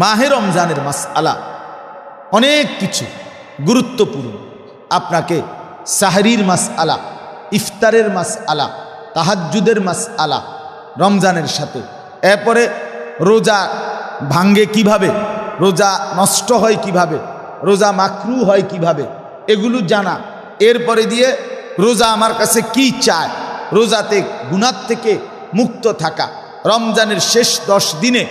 মাহে রমজানের মাসআলা অনেক কিছু গুরুত্বপূর্ণ। আপনাকে সাহরির মাসআলা, ইফতারের মাসআলা, তাহাজ্জুদের মাসআলা রমজানের সাথে, এরপরে রোজা ভাঙ্গে কিভাবে, রোজা নষ্ট হয় কিভাবে, রোজা মাকরু হয় কিভাবে, এগুলো জানা। এরপরে দিয়ে রোজা আমার কাছে কি চায়, রোজাতে গুনাহ থেকে মুক্ত থাকা, রমজানের শেষ 10 দিনে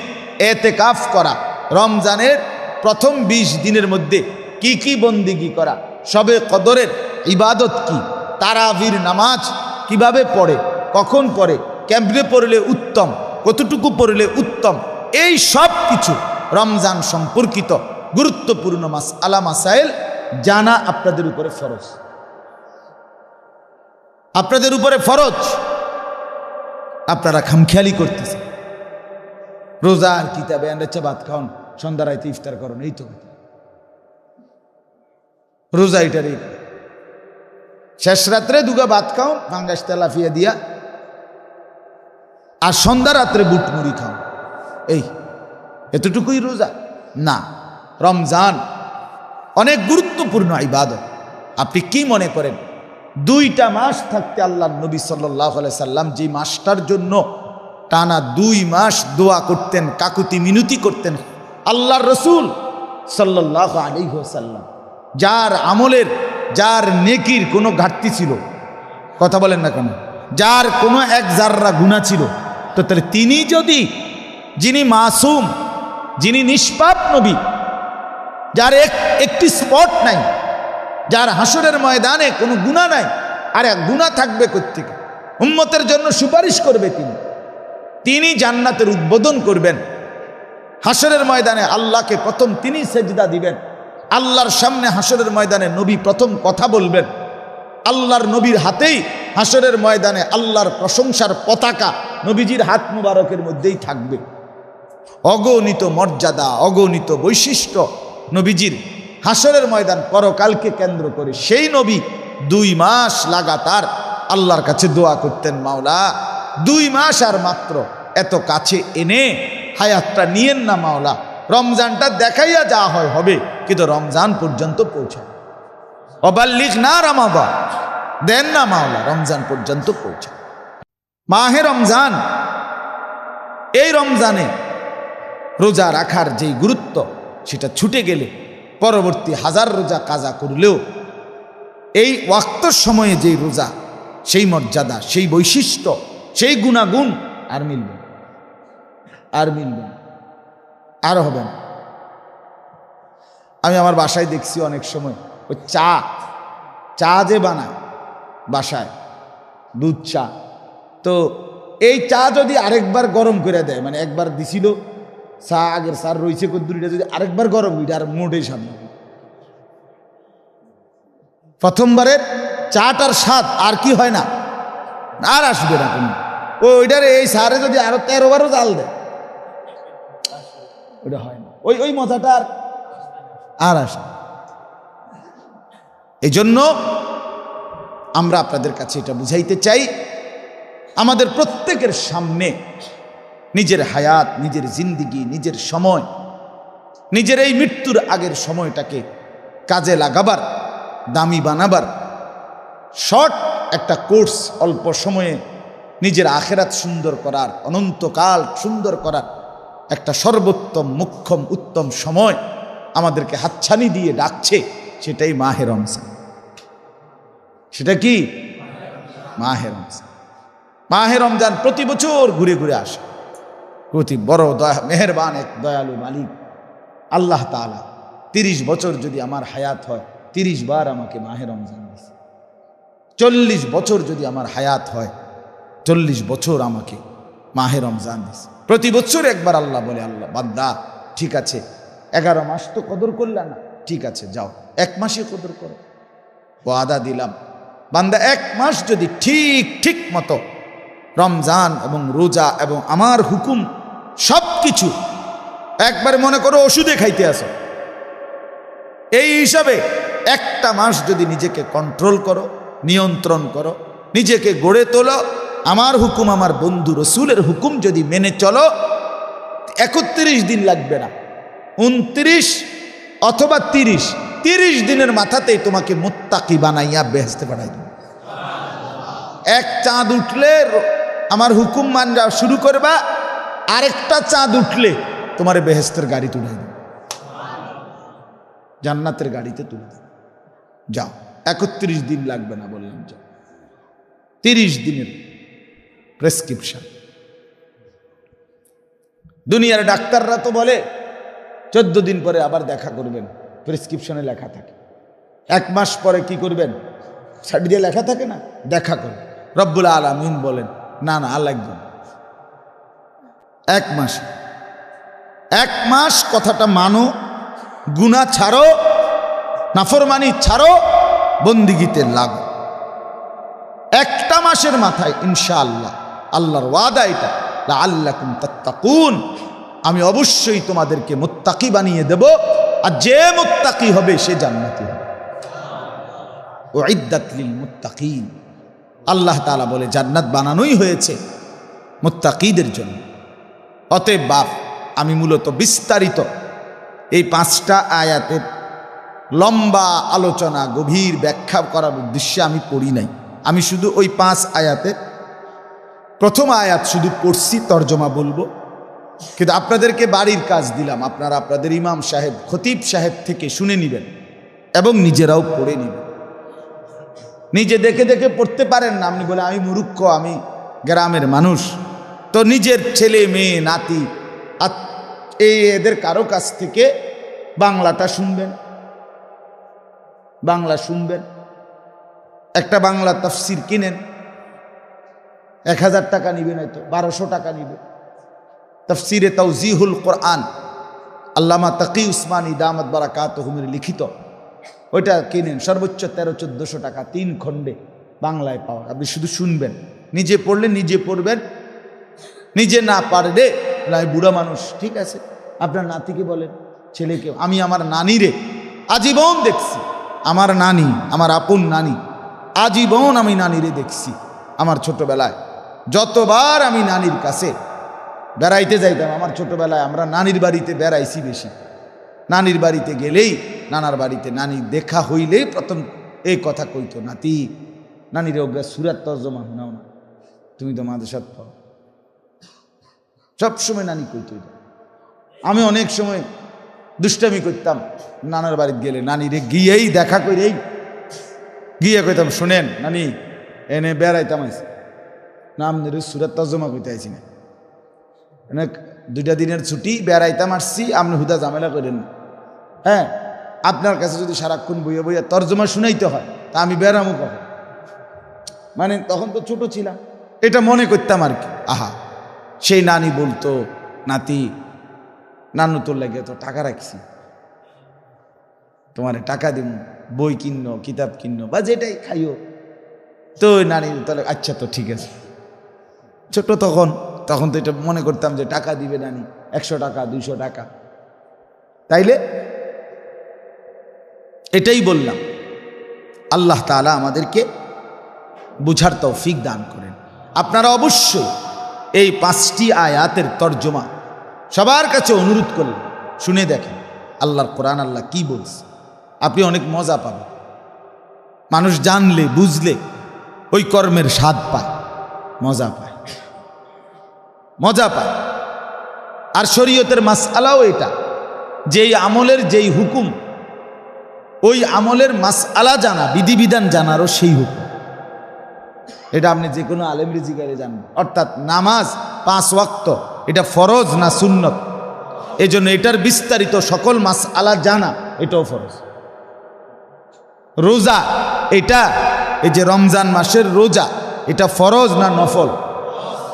এতেকাফ করা, রমজানের প্রথম 20 দিনের মধ্যে কি কি বন্দিগি করা, শবে কদরের ইবাদত কি, তারাবির নামাজ কিভাবে পড়ে, কখন পড়ে, কেমনে পড়লে উত্তম, কতটুকু পড়লে উত্তম, এই সব কিছু রমজান সম্পর্কিত গুরুত্বপূর্ণ মাসআলা মাসাইল জানা আপনাদের উপরে ফরজ। আপনাদের উপরে ফরজ। আপনারা খামখেয়ালি করতেছেন। রোজার কিতাবে আনছে ভাত খাওন, সন্ধ্যা রাইতে ইফতার করুন, এই তো রোজা। এটারই শেষ রাত্রে দুগা ভাত খাও ভাঙ্গাস তেলাফিয়া দিয়া, আর সন্ধ্যা রাত্রে বুট মুড়ি খাও, এই এতটুকুই রোজা না। রমজান অনেক গুরুত্বপূর্ণ ইবাদত। আপনি কি মনে করেন 2টা মাস থাকতে আল্লাহ নবী সাল্লাল্লাহু আলাইহি সাল্লাম যে মাসটার জন্য টানা 2 মাস দোয়া করতেন, কাকুতি মিনতি করতেন, আল্লাহর রসুল সাল্লাল্লাহু আলাইহি ওয়াসাল্লাম, যার আমলের, যার নেকির কোনো ঘাটতি ছিল, কথা বলেন না কেন, যার কোনো এক জাররা গুনাহ ছিল, তো তাহলে তিনি যদি, যিনি মাসুম, যিনি নিষ্পাপ নবী, যার একটি স্পট নাই, যার হাসরের ময়দানে কোনো গুনাহ নাই, আর এক গুনাহ থাকবে কোত্থেকে? উম্মতের জন্য সুপারিশ করবে তিনি জান্নাতের উদ্বোধন করবেন। হাসরের ময়দানে আল্লাহকে প্রথম তিনি সেজদা দিবেন। আল্লাহর সামনে হাসরের ময়দানে নবী প্রথম কথা বলবেন। আল্লাহর নবীর হাতেই হাসরের ময়দানে আল্লাহর প্রশংসার পতাকা নবীজির হাত মুবারকের মধ্যেই থাকবে। অগণিত মর্যাদা, অগণিত বৈশিষ্ট্য নবীজির। হাসরের ময়দান পরকালকে কেন্দ্র করে সেই নবী 2 মাস লাগাতার আল্লাহর কাছে দোয়া করতেন, মাওলা 2 মাস আর মাত্র এত কাছে এনে হায়াতটা নিয়েন না মাওলা, রমজানটা দেখাইয়া যা হয় হবে, কিন্তু রমজান পর্যন্ত পৌঁছায়, অবাল্লিগ না রমাদান, দেন না মাওলা, রমজান পর্যন্ত পৌঁছায়। মাহে রমজান, এই রমজানে রোজা রাখার যেই গুরুত্ব, সেটা ছুটে গেলে পরবর্তী 1000 রোজা কাজা করলেও এই ওয়াক্তর সময়ে যেই রোজা, সেই মর্যাদা, সেই বৈশিষ্ট্য, সেই গুণাগুণ আর মিলবে আর হবে না। আমি আমার বাসায় দেখছি অনেক সময় ওই চা যে বানায় বাসায়, দুধ চা, তো এই চা যদি আরেকবার গরম করে দেয়, মানে একবার দিছিল চা, আগের সার রয়েছে কদ্দুরিটা, যদি আরেকবার গরম হইটা আর মোটেই স্বাদ লাগে। প্রথমবারের চাটার স্বাদ আর কি হয় না, আর আসবে না কোনো। ওইটার এই সারে যদি আরো 13 বারও জাল দেয়, ওইটা হয় না, ওই মজাটা আর আসে। এই জন্য আমরা আপনাদের কাছে এটা বুঝাইতে চাই, আমাদের প্রত্যেকের সামনে নিজের হায়াত, নিজের জিন্দিগি, নিজের সময়, নিজের এই মৃত্যুর আগের সময়টাকে কাজে লাগাবার, দামি বানাবার শর্ট একটা কোর্স, অল্প সময়ে নিজের আখেরাত সুন্দর করার, অনন্তকাল সুন্দর করার একটা সর্বোত্তম, মুখ্যম, উত্তম সময় আমাদেরকে হাতছানি দিয়ে ডাকছে, সেটাই মাহে রমজান। সেটা কি? মাহে রমজান। মাহে রমজান প্রতি বছর ঘুরে ঘুরে আসে। প্রতি বড় মেহেরবান এক দয়ালু মালিক আল্লাহ তাআলা 30 বছর যদি আমার হায়াত হয়, 30 বার আমাকে মাহে রমজান দিয়েছে। 40 বছর যদি আমার হায়াত হয়, 40 বছর আমাকে মাহে রমজান দিয়েছে। প্রতি বছর একবার আল্লাহ বলে, আল্লাহ বান্দা ঠিক আছে 11 মাস তো কদর করলা না, ঠিক আছে যাও 1 মাসে কদর করো। ওয়াদা দিলাম বান্দা 1 মাস যদি ঠিক মতো রমজান এবং রোজা এবং আমার হুকুম সব কিছু একবারে মনে করো ওষুধে খাইতে আসো, এই হিসাবে 1টা মাস যদি নিজেকে কন্ট্রোল করো, নিয়ন্ত্রণ করো, নিজেকে গড়ে তোলো, আমার হুকুম, আমার বন্ধু রসুলের হুকুম যদি মেনে চলো, 31 দিন লাগবে না, 29 অথবা 30 দিনের মাথাতেই তোমাকে মুত্তাকি বানাইয়া বেহেশতে পাঠাই দেব। এক চাঁদ উঠলে আমার হুকুম মানা শুরু করবা, আরেকটা চাঁদ উঠলে তোমার বেহেশতের গাড়ি তুলে দেব, জান্নাতের গাড়িতে তুলে দেব। যাও, 31 দিন লাগবে না বললাম, যাও। 30 দিনের প্রেসক্রিপশন। দুনিয়ার ডাক্তাররা তো বলে 14 দিন পরে আবার দেখা করবেন, প্রেসক্রিপশনে লেখা থাকে। 1 মাস পরে কি করবেন, সাইড দিয়ে লেখা থাকে না, দেখা করবেন। রব্বুল আলামিন বলেন না না, আর লাগবে না, 1 মাস। 1 মাস কথাটা মানো, গুনাহ ছাড়ো, নাফরমানি ছাড়ো, বন্দিগিতে লাগো। 1টা মাসের মাথায় ইনশাআল্লাহ, আল্লাহর ওয়াদা এটা, লাআল্লাকুম তাত্তাকুন, আমি অবশ্যই তোমাদেরকে মুত্তাকি বানিয়ে দেব, আর যে মুত্তাকি হবে সে জান্নাতি হবে। উইদ্দাত লিল মুত্তাকিন, আল্লাহ তাআলা বলে জান্নাত বানানোই হয়েছে মুত্তাকিদের জন্য। অতএব বাপ, আমি মূলত বিস্তারিত এই 5টা আয়াতের লম্বা আলোচনা, গভীর ব্যাখ্যা করার উদ্দেশ্যে আমি পড়ি নাই। আমি শুধু ওই 5 আয়াতের প্রথম আয়াত শুধু পড়ছি, তর্জমা বলবো। কিন্তু আপনাদেরকে বাড়ির কাজ দিলাম, আপনারা আপনাদের ইমাম সাহেব, খতিব সাহেব থেকে শুনে নেবেন এবং নিজেরাও পড়ে নেবেন। নিজে দেখে দেখে পড়তে পারেন না, আপনি বলে আমি মূর্খ, আমি গ্রামের মানুষ, তো নিজের ছেলে মেয়ে নাতি এদের কারো কাছ থেকে বাংলাটা শুনবেন, বাংলা শুনবেন। একটা বাংলা তাফসির কিনেন, 1000 টাকা নিবেন, হয়তো 1200 টাকা নিবে। তাফসিরে তাওজিহুল কোরআন, আল্লামা তাকি উসমানী দামাত বারাকাতুহুমের লিখিত, ওইটা কিনেন, সর্বোচ্চ 1300-1400 টাকা, 3 খণ্ডে বাংলায় পাওয়া। আপনি শুধু শুনবেন, নিজে পড়লে নিজে পড়বেন, নিজে না পারলে বুড়া মানুষ, ঠিক আছে, আপনার নাতিকে বলেন, ছেলেকে। আমি আমার নানিরে আজীবন দেখছি, আমার নানি, আমার আপন নানি, আজীবন আমি নানিরে দেখছি। আমার ছোটবেলায় যতবার আমি নানির কাছে বেড়াইতে যাইতাম, আমার ছোটবেলায় আমরা নানির বাড়িতে বেড়াইছি বেশি। নানির বাড়িতে গেলেই, নানার বাড়িতে নানি দেখা হইলেই প্রথম এই কথা কইতো, নাতি, নানির ওগা সুরাত তর্জমা শোনাও না, তুমি তো মাদ্রাসাত পাও। সবসময় নানি কইতো। আমি অনেক সময় দুষ্টামি করতাম, নানার বাড়িতে গেলে নানিরে গিয়েই দেখা করেই গিয়ে কইতাম, শোনেন নানি, এনে বেড়াইতাম আইছি না, আপনার সুরাত তর্জমা কইতে আইছি না, অনেক 2টা দিনের ছুটি, বেড়াইতাম আসছি, আপনি হুদা ঝামেলা করেন না। হ্যাঁ, আপনার কাছে যদি সারাক্ষণ বইয়া বইয়া তর্জমা শুনাইতে হয়, তা আমি বেড়ামো কখন? মানে তখন তো ছোট ছিলাম, এটা মনে করতাম আর কি। আহা, সেই নানি বলতো, নাতি, নানু তোর লাগে তো টাকা রাখছি, তোমারে টাকা দিব, বই কিনো, কিতাব কিনো, বা যেটাই খাইও। তো নানি তাহলে আচ্ছা, তো ঠিক আছে। ছোট তখন তো এটা মনে করতাম যে টাকা দিবে নানি, 100 টাকা 200 টাকা। তাইলে এটাই বললাম, আল্লাহ তাআলা আমাদেরকে বুঝার তৌফিক দান করেন। আপনারা অবশ্যই এই 5টি আয়াতের তর্জমা সবার কাছে অনুরোধ করলেন, শুনে দেখেন আল্লাহর কোরআন, আল্লাহ কি বলছে, আপনি অনেক মজা পাবেন। মানুষ জানলে বুঝলে ওই কর্মের স্বাদ পায়, মজা পায়, মজা পায়। আর শরীয়তের মাসআলাও এটা, যেই আমলের যেই হুকুম, ওই আমলের মাসআলা জানা, বিধিবিধান জানারও সেই হুকুম। এটা আপনি যে কোনো আলেম রিজিকারে জানবেন। অর্থাৎ নামাজ 5 ওয়াক্ত, এটা ফরজ না সুন্নত, এই জন্য এটার বিস্তারিত সকল মাসআলা জানা, এটাও ফরজ। রোজা, এটা এই যে রমজান মাসের রোজা, এটা ফরজ না নফল?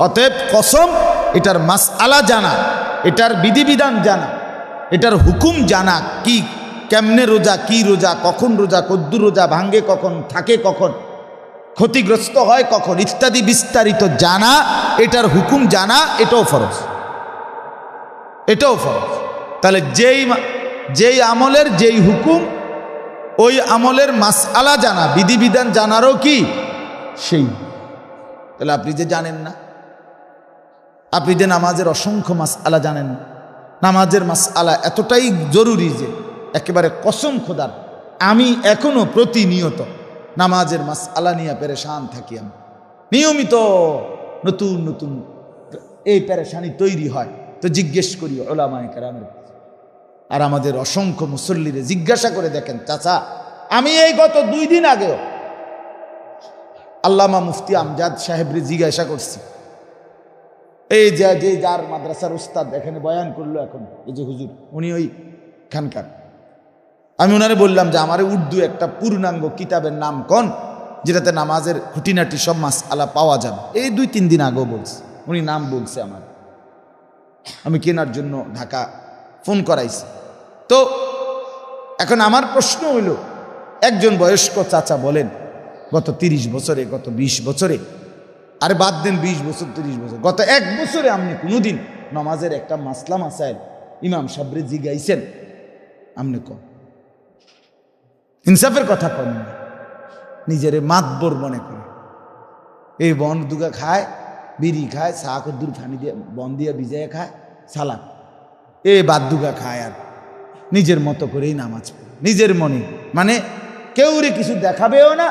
অতএব কসম, এটার মাসআলা জানা, এটার বিধিবিধান জানা, এটার হুকুম জানা, কি কেমনে রোজা, কি রোজা, কখন রোজা, কদ্দুর রোজা, ভাঙ্গে কখন, থাকে কখন, ক্ষতিগ্রস্ত হয় কখন, ইত্যাদি বিস্তারিত জানা, এটার হুকুম জানা, এটাও ফরজ, এটাও ফরজ। তাহলে যেই আমলের যেই হুকুম, ওই আমলের মাসআলা জানা, বিধিবিধান জানারও কি সেই। তাহলে আপনি যে জানেন না, আপনি যে নামাজের অসংখ্য মাসআলা জানেন না, নামাজের মাসআলা এতটাই জরুরি যে একেবারে কসম খোদার আমি এখনো প্রতিনিয়ত নামাজের মাসআলা নিয়ে পেরেশান থাকি। আমি নিয়মিত নতুন নতুন এই পেরেশানি তৈরি হয়, তো জিজ্ঞেস করি উলামায়ে কেরামের। আর আমাদের অসংখ্য মুসল্লিরে জিজ্ঞাসা করে দেখেন, চাচা আমি এই গত 2 দিন আগেও আল্লামা মুফতি আমজাদ সাহেবরে জিজ্ঞাসা করছি, এই যে যার মাদ্রাসার উস্তাদ এখানে বয়ান করলো এখন, এই যে হুজুর উনি ওই খানকার, আমি ওনারে বললাম যে আমার উর্দু একটা পূর্ণাঙ্গ কিতাবের নাম কোন যেটাতে নামাজের খুঁটিনাটি সব মাসআলা পাওয়া যাবে। এই 2-3 দিন আগেও বলছে, উনি নাম বলছে আমার, আমি কেনার জন্য ঢাকা ফোন করাইছি। তো এখন আমার প্রশ্ন হইল, একজন বয়স্ক চাচা বলেন গত 30 বছরে, গত 20 বছরে, আরে বাদ দেন 20 বছর 30 বছর, গত 1 বছরে আপনি কোনোদিন নামাজের একটা মাসলা মাসাইল ইমাম সাহেবরে জিগাইছেন? আপনি কম ইনসাফের কথা কম না, নিজেরে মাতবর মনে করে এই বন দুগা খায়, বিড়ি খায়, চা কদ্দুর ফানি দিয়ে বন দিয়ে ভিজাইয়া খায়, সালাদ এই বাদ দুগা খায়, আর নিজের মতো করেই নামাজ পড়ে নিজের মনে, মানে কেউরে কিছু দেখাবেও না,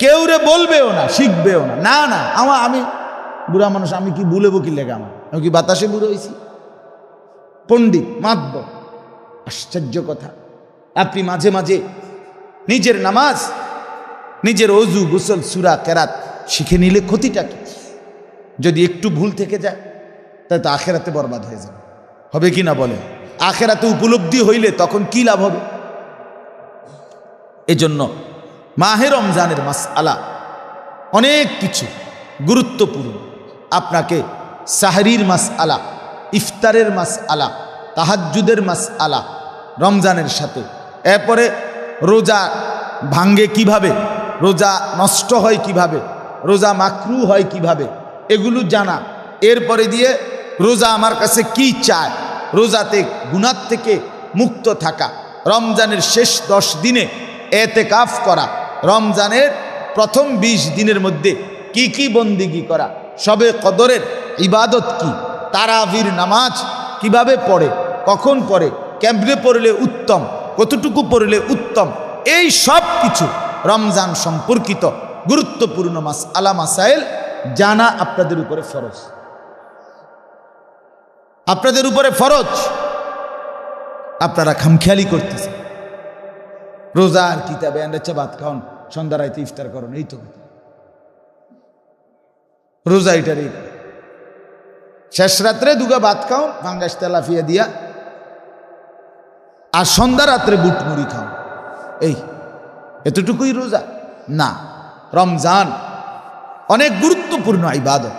কেউরে বলবেও না, শিখবেও না। না না আমি বুড়া মানুষ, আমি কি ভুলেবো কি লেগে? আমি কি বাতাসে বুড়ো হয়েছি? পণ্ডিত মাতবর। আশ্চর্য কথা, আপনি মাঝে মাঝে নিজের নামাজ, নিজের অজু গোসল সূরা কেরাত শিখে নিলে ক্ষতিটা কি? যদি একটু ভুল থেকে যায় তাহলে তো আখেরাতে বরবাদ হয়ে যাবে, হবে কি না বলেন? আখেরাতে উপলব্ধি হইলে তখন কি লাভ হবে? এজন্য মাহে রমজানের মাসআলা অনেক কিছু গুরুত্বপূর্ণ। আপনাকে সাহরির মাসআলা, ইফতারের মাসআলা, তাহাজ্জুদের মাসআলা রমজানের সাথে, এরপরে রোজা ভাঙ্গে কিভাবে, রোজা নষ্ট হয় কিভাবে, রোজা মাকরু হয় কিভাবে, এগুলো জানা। এরপরে দিয়ে রোজা আমার কাছে কি চায়, রোজাতে গুনাহ থেকে মুক্ত থাকা, রমজানের শেষ 10 দিনে এতেকাফ করা, রমজানের প্রথম 20 দিনের মধ্যে কি কি বন্দিগি করা, শবে কদরের ইবাদত কি, তারাবির নামাজ কিভাবে পড়ে, কখন পড়ে, কেমনে পড়লে উত্তম, কতটুকু পড়লে উত্তম, এই সব কিছু রমজান সম্পর্কিত গুরুত্বপূর্ণ মাসআলা মাসাইল জানা আপনাদের উপরে ফরজ। আপনাদের উপরে ফরজ, আপনারা খামখেয়ালি করতেছেন। রোজার কিতাবে আন্দাচ্ছা ভাত খাওন, সন্ধ্যা রাইতে ইফতার করুন, এই তো রোজা। এটারই শেষ রাত্রে দুগা ভাত খাও ভাঙ্গাস তেলাফিয়া দিয়া, আর সন্ধ্যা রাত্রে বুট মুড়ি খাও, এই এতটুকুই রোজা? না, রমজান অনেক গুরুত্বপূর্ণ ইবাদত।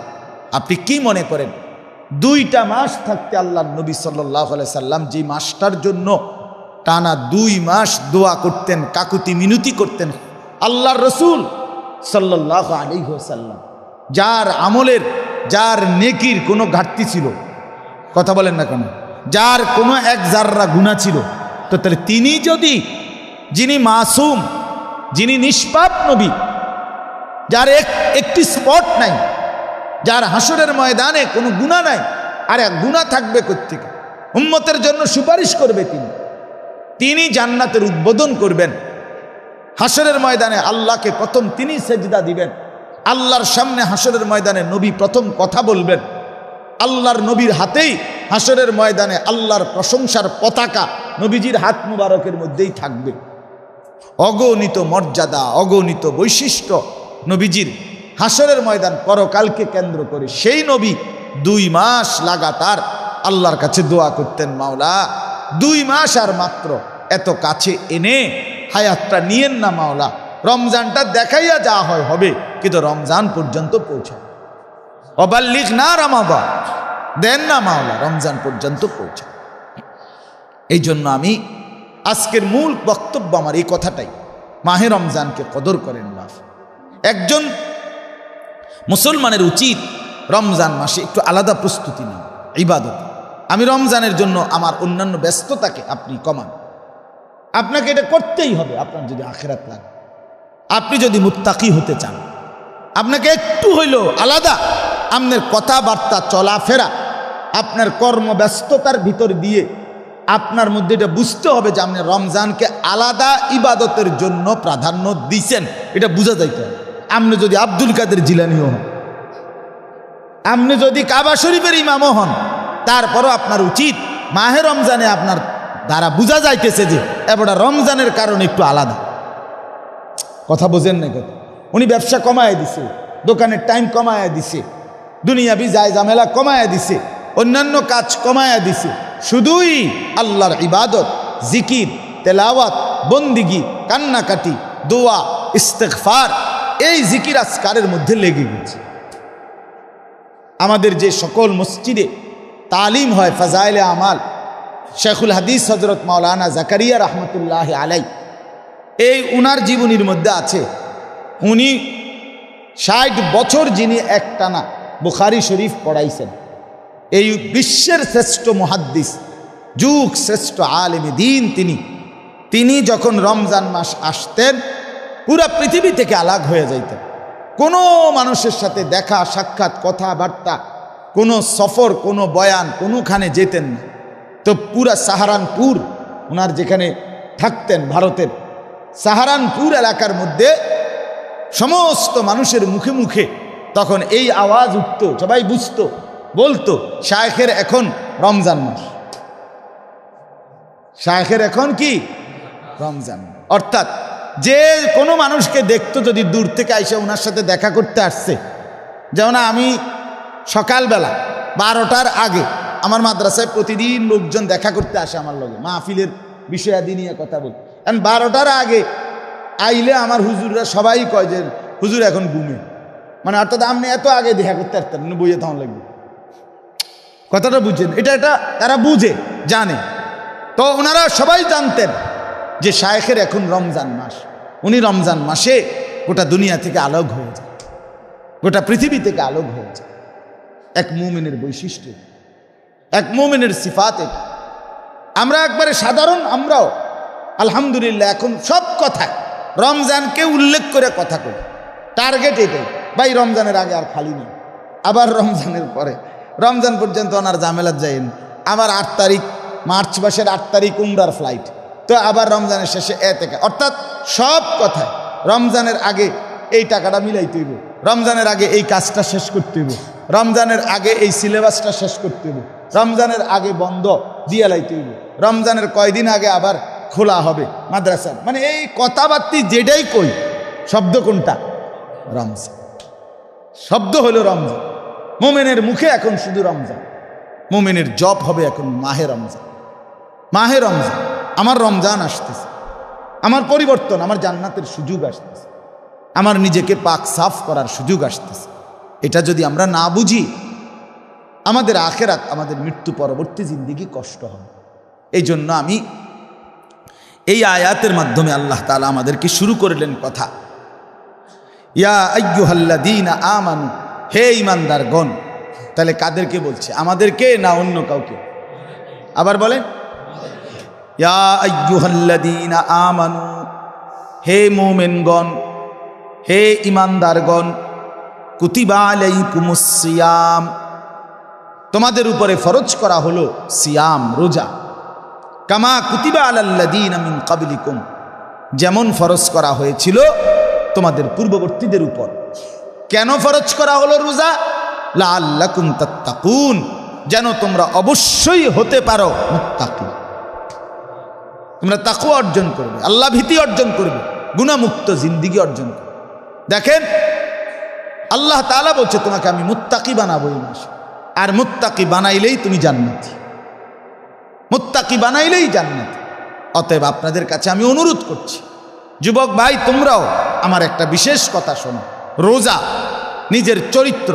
আপনি কি মনে করেন 2টা মাস থাকতে আল্লাহ নবী সাল্লাল্লাহু আলাইহি সাল্লাম যে মাসটার জন্য টানা 2 মাস দোয়া করতেন, কাকুতি মিনতি করতেন, আল্লাহর রসুল সাল্লাল্লাহু আলাইহি ওয়াসাল্লাম, যার আমলের, যার নেকির কোনো ঘাটতি ছিল, কথা বলেন না কেন, যার কোনো 1 জাররা গুনাহ ছিল, তো তাহলে তিনি যদি, যিনি মাসুম, যিনি নিষ্পাপ নবী, যার একটি স্পট নাই, যার হাসরের ময়দানে কোনো গুনাহ নাই, আর এক গুনাহ থাকবে কোত্থেকে? উম্মতের জন্য সুপারিশ করবে তিনি জান্নাতের উদ্বোধন করবেন, হাসরের ময়দানে আল্লাহকে প্রথম তিনি সেজদা দিবেন, আল্লাহর সামনে হাসরের ময়দানে নবী প্রথম কথা বলবেন, আল্লাহর নবীর হাতেই হাসরের ময়দানে আল্লাহর প্রশংসার পতাকা নবীজির হাত মুবারকের মধ্যেই থাকবে। অগণিত মর্যাদা, অগণিত বৈশিষ্ট্য নবীজির হাসরের ময়দান, পরকালকে কেন্দ্র করে। সেই নবী 2 মাস লাগাতার আল্লাহর কাছে দোয়া করতেন, মাওলা 2 মাস আর মাত্র এত কাছে এনে হায়াতটা নিয়েন না মাওলা, রমজানটা দেখাইয়া যা হয় হবে, কিন্তু রমজান পর্যন্ত পৌঁছায়, অবাল্লিগ না রামাদান, দেন না মাওলা রমজান পর্যন্ত পৌঁছায়। এই জন্য আমি আজকের মূল বক্তব্য আমার এই কথাটাই, মাহে রমজানকে কদর করেন বাপ। একজন মুসলমানের উচিত রমজান মাসে একটু আলাদা প্রস্তুতি নেওয়া ইবাদত। আমি রমজানের জন্য আমার অন্যান্য ব্যস্ততাকে আপনি কমান, আপনাকে এটা করতেই হবে। আপনার যদি আখিরাত লাগে, আপনি যদি মুত্তাকি হতে চান, আপনাকে একটু হইলেও আলাদা আপনার কথাবার্তা, চলাফেরা, আপনার কর্মব্যস্ততার ভিতর দিয়ে আপনার মধ্যে এটা বুঝতে হবে যে আপনি রমজানকে আলাদা ইবাদতের জন্য প্রাধান্য দিচ্ছেন, এটা বোঝা যাইতে হবে। আপনি যদি আব্দুল কাদের জিলানিও হন, আপনি যদি কাবা শরীফের ইমামও হন, তারপরও আপনার উচিত মাহে রমজানে আপনার দ্বারা বোঝা যাইতেছে যে এবারটা রমজানের কারণে একটু আলাদা। কথা বোঝেন না কথা। উনি ব্যবসা কমায় দিছে, দোকানের টাইম কমায় দিছে, দুনিয়াবি যায় ঝামেলা কমায় দিছে, অন্যান্য কাজ কমায়া দিছে, শুধুই আল্লাহর ইবাদত, জিকির, তেলাওয়াত, বন্দিগি, কান্নাকাটি, দোয়া, ইস্তেগফার, এই জিকির আজকারের মধ্যে লেগে গেছে। আমাদের যে সকল মসজিদে তালিম হয় ফাজাইলে আমাল, শেখুল হাদিস হজরত মাওলানা জাকারিয়া রহমতুল্লাহ আলাই, এই উনার জীবনীর মধ্যে আছে, উনি 60 বছর যিনি একটানা বুখারী শরীফ পড়াইছেন, এই বিশ্বের শ্রেষ্ঠ মুহাদ্দিস, যুগ শ্রেষ্ঠ আলেমে দিন তিনি যখন রমজান মাস আসতেন পুরা পৃথিবী থেকে আলাগ হয়ে যাইতেন। কোনো মানুষের সাথে দেখা সাক্ষাৎ কথাবার্তা, কোনো সফর, কোনো বয়ান, কোনোখানে যেতেন না। তো পুরা সাহারানপুর, ওনার যেখানে থাকতেন ভারতের সাহারানপুর এলাকার মধ্যে সমস্ত মানুষের মুখে মুখে তখন এই আওয়াজ উঠত, সবাই বুঝতো, বলতো শায়েখের এখন রমজান মাস, শায়েখের এখন কি রমজান। অর্থাৎ যে কোনো মানুষকে দেখতো যদি দূর থেকে আইসা ওনার সাথে দেখা করতে আসছে, যেমন আমি সকালবেলা 12টার আগে আমার মাদ্রাসায় প্রতিদিন লোকজন দেখা করতে আসে আমার লগে, মাহফিলের বিষয়াদি নিয়ে কথা বল। কারণ 12টার আগে আইলে আমার হুজুররা সবাই কয় যে হুজুর এখন ঘুমে, মানে অর্থাৎ আপনি এত আগে দেখা করতে আসতেন না, বইয়ে তখন লাগবে। কথাটা বুঝছেন? এটা তারা বুঝে জানে। তো ওনারা সবাই জানতেন যে শায়েখের এখন রমজান মাস, উনি রমজান মাসে গোটা দুনিয়া থেকে আলোক হয়ে যায়, গোটা পৃথিবী থেকে আলোক হয়ে যায়। এক মুমিনের বৈশিষ্ট্য, এক মুমিনের সিফাত এটা। আমরা একবারে সাধারণ, আমরাও আলহামদুলিল্লাহ এখন সব কথায় রমজানকে উল্লেখ করে কথা কই, টার্গেট এটাই, ভাই রমজানের আগে আর খালি নেই, আবার রমজানের পরে, রমজান পর্যন্ত ওনার ঝামেলার যাইন। আমার 8 তারিখ, মার্চ মাসের 8 তারিখ উমরার ফ্লাইট, তো আবার রমজানের শেষে থেকে, অর্থাৎ সব কথায় রমজানের আগে এই টাকাটা মিলাইতে হইব, রমজানের আগে এই কাজটা শেষ করতে হইব, রমজানের আগে এই সিলেবাসটা শেষ করতে হইব, রমজানের আগে বন্ধ দিয়ে লাইতে হইব, রমজানের কয়দিন আগে আবার খোলা হবে মাদ্রাসা। মানে এই কথাবার্তি যেটাই কই, শব্দ কোনটা? রমজান। শব্দ হলো রমজান। মোমেনের মুখে এখন শুধু রমজান, মোমেনের জপ হবে এখন মাহে রমজান। মাহে রমজান, আমার রমজান আসতেছে, আমার পরিবর্তন, আমার জান্নাতের সুযোগ আসতেছে, আমার নিজেকে পাক সাফ করার সুযোগ আসতেছে। এটা যদি আমরা না বুঝি, আমাদের আখেরাত, আমাদের মৃত্যু পরবর্তী জিন্দেগি কষ্ট হবে। এই জন্য আমি এই আয়াতের মাধ্যমে আল্লাহ তাআলা আমাদেরকে শুরু করলেন কথা, ইয়া আইয়ুহাল্লাযীনা আমানু, হে ঈমানদারগণ। তাহলে কাদেরকে বলছে? আমাদেরকে না অন্য কাউকে? আবার বলেন, ইয়া আইয়ুহাল্লাযীনা আমানু, হে মুমিনগণ, হে ঈমানদারগণ, কুতিবা আলাইকুমুস সিয়াম, তোমাদের উপরে ফরজ করা হলো সিয়াম, রোজা। কামা কুতিবা আলাল্লাযীনা মিন ক্বাবলিকুম, যেমন ফরজ করা হয়েছিল তোমাদের পূর্ববর্তীদের উপর। কেন ফরজ করা হলো রোজা? লাআল্লাকুম তাত্তাকুন, যেন তোমরা অবশ্যই হতে পারো মুত্তাকি, তোমরা তাকওয়া অর্জন করবে, আল্লাহ ভীতি অর্জন করবে, গুনাহমুক্ত জিন্দেগি অর্জন করবে। দেখেন আল্লাহ তাআলা বলছে তোমাকে আমি মুত্তাকি বানাবো এই মাসে, আর মুত্তাকি বানাইলেই তুমি জান্নাতি, মুত্তাকি বানাইলেই জান্নাতি। অতএব আপনাদের কাছে আমি অনুরোধ করছি, যুবক ভাই তোমরাও আমার একটা বিশেষ কথা শোনো। রোজা নিজের চরিত্র,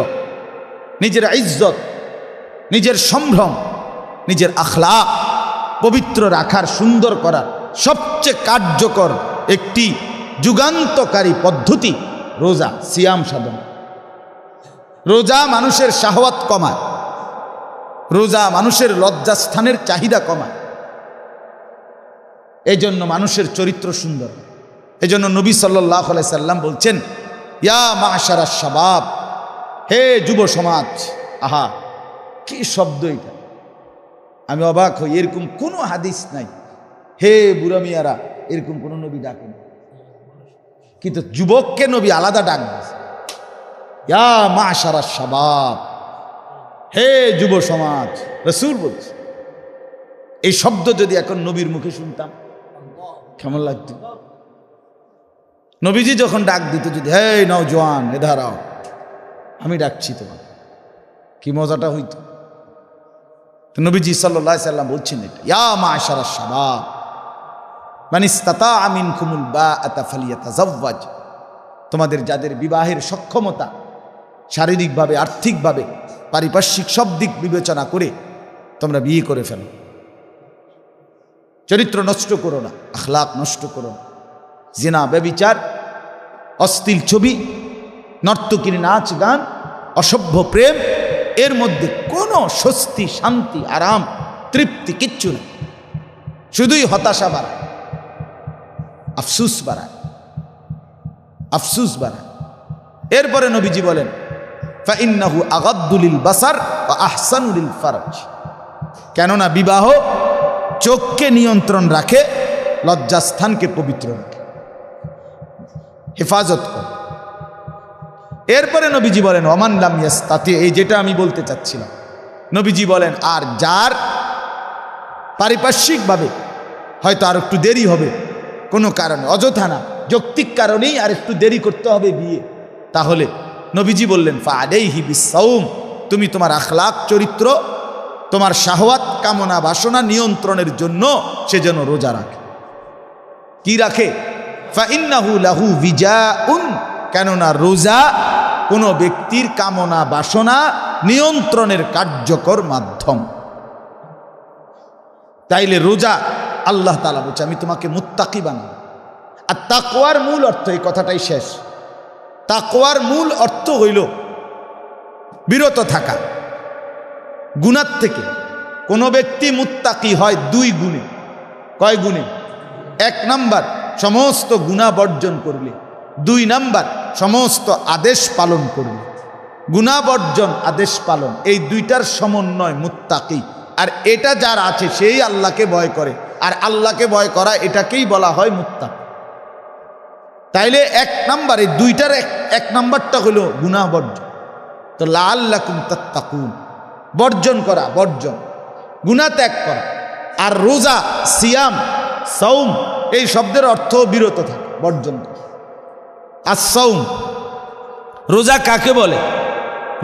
নিজের ইজ্জত, নিজের সম্ভ্রম, নিজের আখলাক পবিত্র রাখার, সুন্দর করার সবচেয়ে কার্যকর একটি যুগান্তকারী পদ্ধতি রোজা, সিয়াম সাধন। রোজা মানুষের শাহওয়াত কমায়, রোজা মানুষের লজ্জাস্থানের চাহিদা কমায়, এই জন্য মানুষের চরিত্র সুন্দর। এই জন্য নবী সাল্লাল্লাহু আলাইহি সাল্লাম বলছেন, ইয়া মাশারাশ শাবাব, হে যুব সমাজ, আহা কি শব্দ এটা! আমি অবাক হই, এরকম কোনো হাদিস নাই হে বুড়া মিয়ারা, এরকম কোনো নবী ডাকেন, কিন্তু যুবককে নবী আলাদা ডাক দিয়েছে, ইয়া মাশারা শাবাব, হে যুব সমাজ। রাসূল বলছে, এই শব্দ যদি এখন নবীর মুখে শুনতাম কেমন লাগতো? নবীজি যখন ডাক দিত, যদি হে নওজোয়ান এধার আও, আমি ডাকছি তোমার, কি মজাটা হইতো। তো নবীজি সাল্লাল্লাহু আলাইহি সাল্লাম বলছেন এটা, ইয়া মাশারা শাবাব মান ইসতাতা মিনকুমুল বাআতা ফালিয়াতাযাওয়াজ, তোমাদের যাদের বিবাহের সক্ষমতা, শারীরিকভাবে, আর্থিকভাবে, পারিপার্শ্বিক সব দিক বিবেচনা করে তোমরা বিয়ে করে ফেলো। চরিত্র নষ্ট করো না, আখলাক নষ্ট করো না। জিনা, ব্যভিচার, অশ্লীল ছবি, নর্তকীর নাচ গান, অসভ্য প্রেম, এর মধ্যে কোনো স্বস্তি, শান্তি, আরাম, তৃপ্তি কিচ্ছু নেই, শুধুই হতাশা বাড়ায়, আফসুস বাড়ায়, আফসুস বাড়ায়। এরপরে নবীজি বলেন, ফাইন্নাহু আগাদ্দু লিল বাসার ওয়া আহসানু লিল ফারজ, কেননা বিবাহ চোখকে নিয়ন্ত্রণ রাখে, লজ্জাস্থানকে পবিত্র রাখে, হেফাজত করে। এরপরে নবীজি বলেন, ওমান লাম ইয়াস্তাতি, এই যেটা আমি বলতে চাচ্ছিলাম, নবীজি বলেন, আর যার পারিপার্শ্বিকভাবে হয়তো আর একটু দেরি হবে, কোনো কারণে, অযথা না, যৌক্তিক কারণেই আর একটু দেরি করতে হবে বিয়ে, তাহলে নবীজি বললেন, ফাআলাইহি বিসসাওম, তুমি তোমার আখলাক, চরিত্র, তোমার শাহওয়াত, কামনা বাসনা নিয়ন্ত্রণের জন্য সে যেন রোজা রাখে। কি রাখে? ফাইন্নাহু লাহু বিজাউন, কেননা রোজা কোনো ব্যক্তির কামনা বাসনা নিয়ন্ত্রণের কার্যকর মাধ্যম। তাইলে রোজা, আল্লাহ তাআলা বলছে, আমি তোমাকে মুত্তাকি বানাবো। আর তাকওয়ার মূল অর্থ, এই কথাটাই শেষ, তাকওয়ার মূল অর্থ হইল বিরত থাকা গুনাহ থেকে। কোনো ব্যক্তি মুত্তাকি হয় দুই গুণে। কয় গুণে? 1 নাম্বার, সমস্ত গুনাহ বর্জন করলে। 2 নাম্বার, সমস্ত আদেশ পালন করলে। গুনাহ বর্জন, আদেশ পালন, এই দুইটার সমন্বয় মুত্তাকি। আর এটা যার আছে সেই আল্লাহকে ভয় করে, আর আল্লাহকে ভয় করা, এটাকেই বলা হয় মুত্তাকি। তাইলে 1 নাম্বার, এই দুইটার 1 নাম্বারটা হলো গুনাহ বর্জন। তো লাআল্লাকুম তাত্তাকুন, বর্জন করা, বর্জন, গুনাহ ত্যাগ করা। আর রোজা, সিয়াম, সাওম, এই শব্দের অর্থ বিরত থাকা, বর্জন করা। আস-সাওম, রোজা কাকে বলে?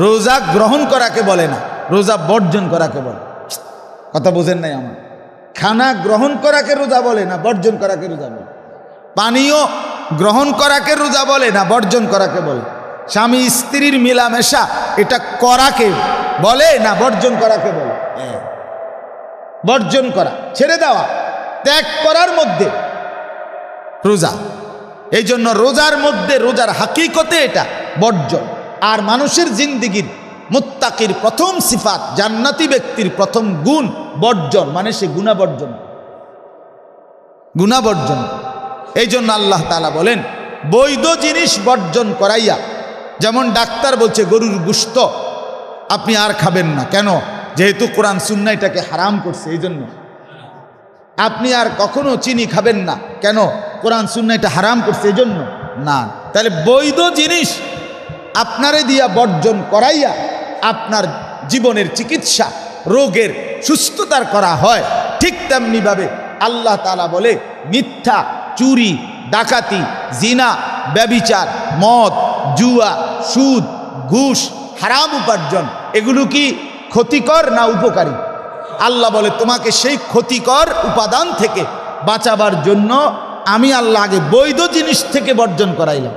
রোজা গ্রহণ করাকে বলে না, রোজা বর্জন করাকে বলে। কথা বোঝেন নাই আমার? খানা গ্রহণ করাকে রোজা বলে না, বর্জন করাকে রোজা বলে। পানীয় গ্রহণ করাকে রোজা বলে না, বর্জন করাকে বলে। স্বামী স্ত্রীর মেলামেশা, এটা করাকে বলে না, বর্জন করাকে বলে। বর্জন করা, ছেড়ে দেওয়া, ত্যাগ করার মধ্যে রোজা। এই জন্য রোজার মধ্যে, রোজার হাকিকতে এটা বর্জন। আর মানুষের জিন্দিগির মুত্তাকির প্রথম সিফাত, জান্নাতি ব্যক্তির প্রথম গুণ বর্জন, মানে সে গুনাহ বর্জন, গুনাহ বর্জন। এই জন্য আল্লাহ তাআলা বলেন, বৈধ জিনিস বর্জন করাইয়া, যেমন ডাক্তার বলছে গরুর গোশত আপনি আর খাবেন না, কেন? যেহেতু কোরআন সুন্নাহ এটাকে হারাম করছে, এই জন্য। আপনি আর কখনো চিনি খাবেন না, কেন? কোরআন সুন্নাহ এটা হারাম করছে, এই জন্য না। তাহলে বৈধ জিনিস আপনারে দিয়া বর্জন করাইয়া আপনার জীবনের চিকিৎসা, রোগের সুস্থতার করা হয়। ঠিক তেমনিভাবে আল্লাহ তাআলা বলে, মিথ্যা, চুরি, ডাকাতি, জিনা, ব্যভিচার, মদ, জুয়া, সুদ, ঘুষ, হারাম উপার্জন, এগুলো কি ক্ষতিকর না উপকারী? আল্লাহ বলে, তোমাকে সেই ক্ষতিকর উপাদান থেকে বাঁচাবার জন্য আমি আল্লাহ আগে বৈধ জিনিস থেকে বর্জন করাইলাম।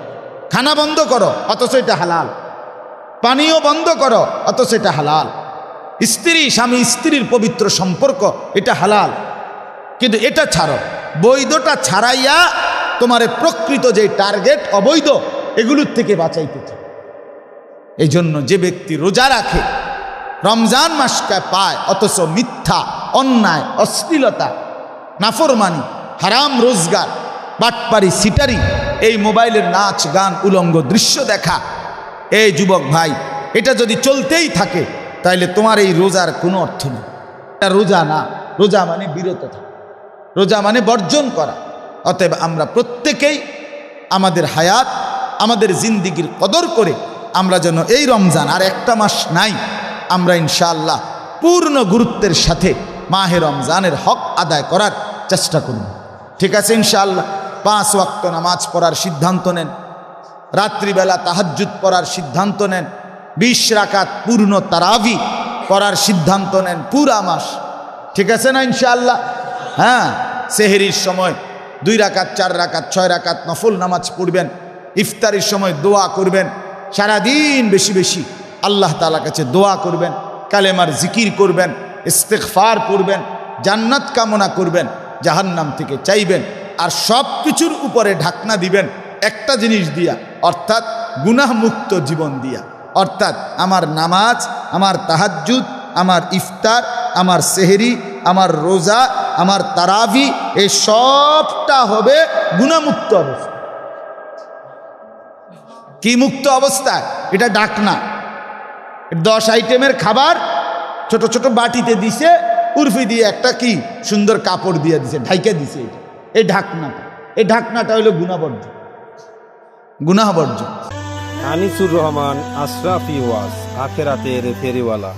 খানা বন্ধ করো, অথচ এটা হালাল। পানীয় বন্ধ করো, অথচ এটা হালাল। স্ত্রী, স্বামী স্ত্রীর পবিত্র সম্পর্ক, এটা হালাল। কিন্তু এটা ছাড়ো, বৈধটা ছাড়াইয়া তোমার প্রকৃত যে টার্গেট অবৈধ, এগুলোর থেকে বাঁচাইতে চাও। এই জন্য যে ব্যক্তি রোজা রাখে, রমজান মাসকে পায়, অথচ মিথ্যা, অন্যায়, অশ্লীলতা, নাফরমানি, হারাম রোজগার, বাটপারি, সিটারি, এই মোবাইলের নাচ গান, উলঙ্গ দৃশ্য দেখা, এই যুবক ভাই, এটা যদি চলতেই থাকে, তাইলে তোমার এই রোজার কোনো অর্থ নেই। এটা রোজা না, রোজা মানে বিরত থাকা, রোজা মানে বর্জন করা। অতএব আমরা প্রত্যেকেই আমাদের হায়াত, আমাদের জিন্দিগির কদর করে আমরা যেন এই রমজান, আর একটা মাস নাই, আমরা ইনশাআল্লাহ পূর্ণ গুরুত্বের সাথে মাহে রমজানের হক আদায় করার চেষ্টা করব। ঠিক আছে ইনশাআল্লাহ? 5 ওয়াক্ত নামাজ পড়ার সিদ্ধান্ত নেন, রাত্রিবেলা তাহাজ্জুদ পড়ার সিদ্ধান্ত নেন, 20 রাকাত পূর্ণ তারাবি পড়ার সিদ্ধান্ত নেন পুরা মাস। ঠিক আছে না ইনশাআল্লাহ? হ্যাঁ, সেহরির সময় 2 রাকাত 4 রাকাত 6 রাকাত নফল নামাজ পড়বেন, ইফতারির সময় দোয়া করবেন, সারাদিন বেশি বেশি আল্লাহ তাআলার কাছে দোয়া করবেন, কালেমার জিকির করবেন, ইস্তেগফার পড়বেন, জান্নাত কামনা করবেন, জাহান্নাম থেকে চাইবেন, আর সব কিছুর উপরে ঢাকনা দিবেন একটা জিনিস দিয়া, অর্থাৎ গুনাহমুক্ত জীবন দিয়া। অর্থাৎ আমার নামাজ, আমার তাহাজ্জুদ, আমার ইফতার, আমার সেহরি, আমার রোজা, আমার তারাবি, এই সবটা হবে গুনাহমুক্ত অবস্থা। কি মুক্ত অবস্থায়? এটা ঢাকনা। 10 আইটেমের খাবার ছোট ছোট বাটিতে দিছে, উর্ফি দিয়ে একটা কি সুন্দর কাপড় দিয়ে দিছে, ঢাইকে দিছে। এটা এই ঢাকনাটা, এই ঢাকনাটা হলো গুনাহবর্জ্য, গুনাহবর্জ্য। আনিসুর রহমান, আশরাফি ওয়াজ, আখেরাতের ফেরিওয়ালা।